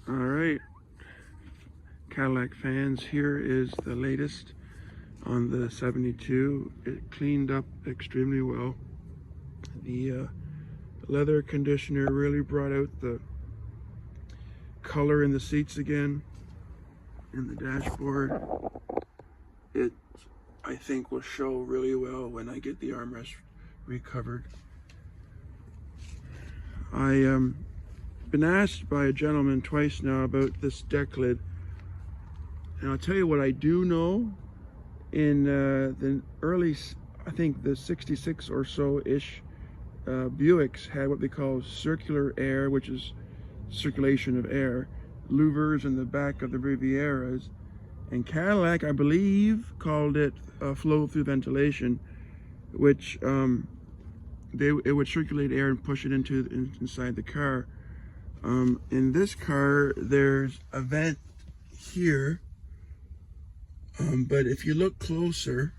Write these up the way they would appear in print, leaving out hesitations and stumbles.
All right, Cadillac fans, here is the latest on the 72. It cleaned up extremely well. The leather conditioner really brought out the color in the seats again. In the dashboard, it, I think, will show really well when I get the armrest recovered. I been asked by a gentleman twice now about this deck lid, and I'll tell you what I do know. In the early, I think the 66 or so ish, Buicks had what they call circular air, which is circulation of air, louvers in the back of the Rivieras, and Cadillac, I believe, called it flow through ventilation, which it would circulate air and push it inside the car. In this car, there's a vent here, but if you look closer,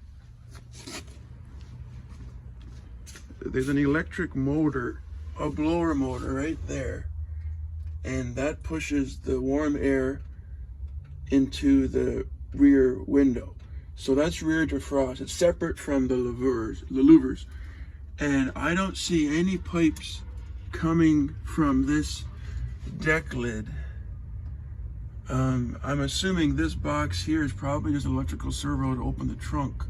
there's an electric motor, a blower motor right there, and that pushes the warm air into the rear window. So that's rear defrost. It's separate from the louvers. And I don't see any pipes coming from this deck lid. I'm assuming this box here is probably just an electrical servo to open the trunk.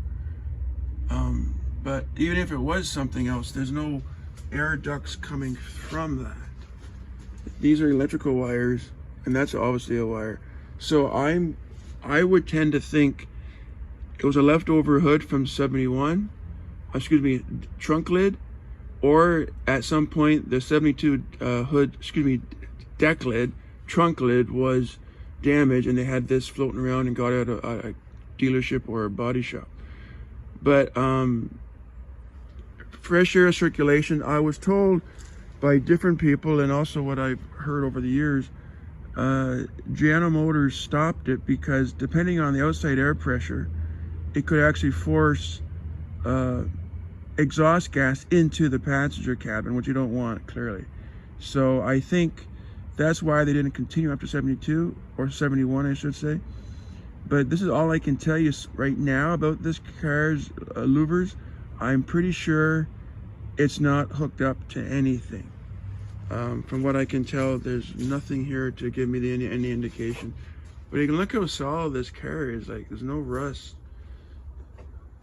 But even if it was something else, there's no air ducts coming from that. These are electrical wires, and that's obviously a wire. So I would tend to think it was a leftover hood from 71, trunk lid, or at some point the 72 deck lid, trunk lid was damaged, and they had this floating around and got out of a dealership or a body shop. But fresh air circulation, I was told by different people, and also what I've heard over the years, General Motors stopped it because depending on the outside air pressure, it could actually force exhaust gas into the passenger cabin, which you don't want, clearly. So I think that's why they didn't continue after 72, or 71, I should say. But this is all I can tell you right now about this car's louvers. I'm pretty sure it's not hooked up to anything. From what I can tell, there's nothing here to give me any indication. But you can look how solid this car is. Like, there's no rust,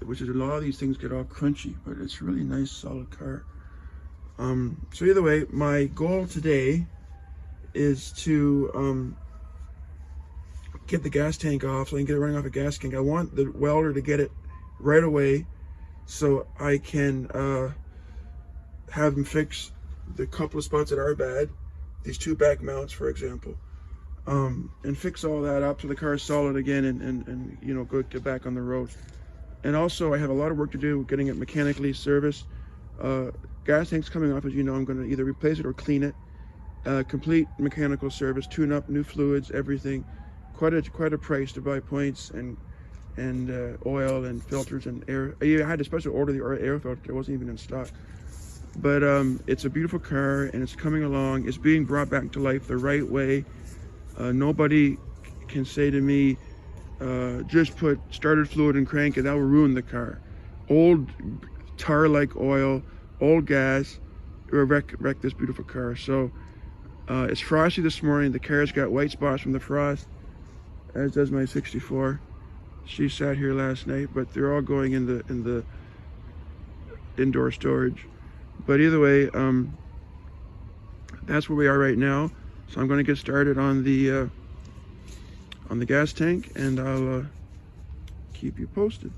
which is a lot of these things get all crunchy, but it's a really nice, solid car. So either way, my goal today is to get the gas tank off so I can get it running off a gas tank. I want the welder to get it right away so I can have him fix the couple of spots that are bad, these two back mounts, for example, and fix all that up so the car is solid again, and you know, get back on the road. And also, I have a lot of work to do getting it mechanically serviced. Gas tank's coming off, as you know. I'm going to either replace it or clean it. Complete mechanical service, tune up, new fluids, everything. Quite a price to buy points and oil and filters and air. I had to specially order the air filter. It wasn't even in stock. But it's a beautiful car, and it's coming along. It's being brought back to life the right way. Nobody can say to me, just put started fluid and crank it, that will ruin the car. Old tar-like oil, old gas, will wreck this beautiful car. So it's frosty this morning. The car's got white spots from the frost, as does my 64. She sat here last night, but they're all going in the indoor storage. But either way, that's where we are right now. So I'm going to get started on the gas tank, and I'll keep you posted.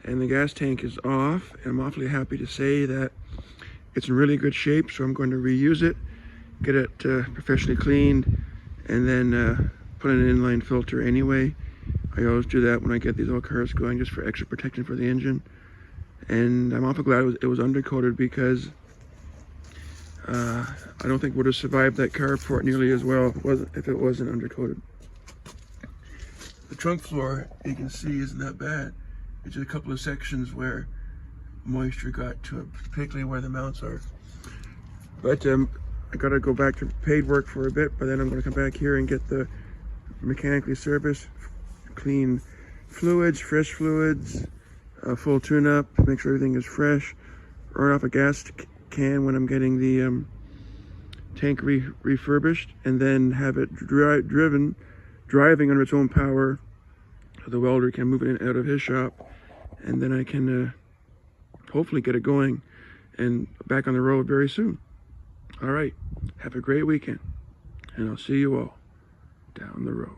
And the gas tank is off, and I'm awfully happy to say that it's in really good shape. So I'm going to reuse it, get it professionally cleaned, and then put in an inline filter anyway. I always do that when I get these old cars going, just for extra protection for the engine. And I'm awful glad it was undercoated, because I don't think would have survived that carport nearly as well if it wasn't undercoated. The trunk floor, you can see, isn't that bad. It's just a couple of sections where moisture got to it, particularly where the mounts are. But I gotta go back to paid work for a bit, but then I'm gonna come back here and get the mechanically serviced, clean fluids, fresh fluids, full tune-up, make sure everything is fresh, run off a gas can when I'm getting the tank refurbished, and then have it driving under its own power, so the welder can move it in and out of his shop, and then I can hopefully get it going and back on the road very soon. All right, have a great weekend, and I'll see you all down the road.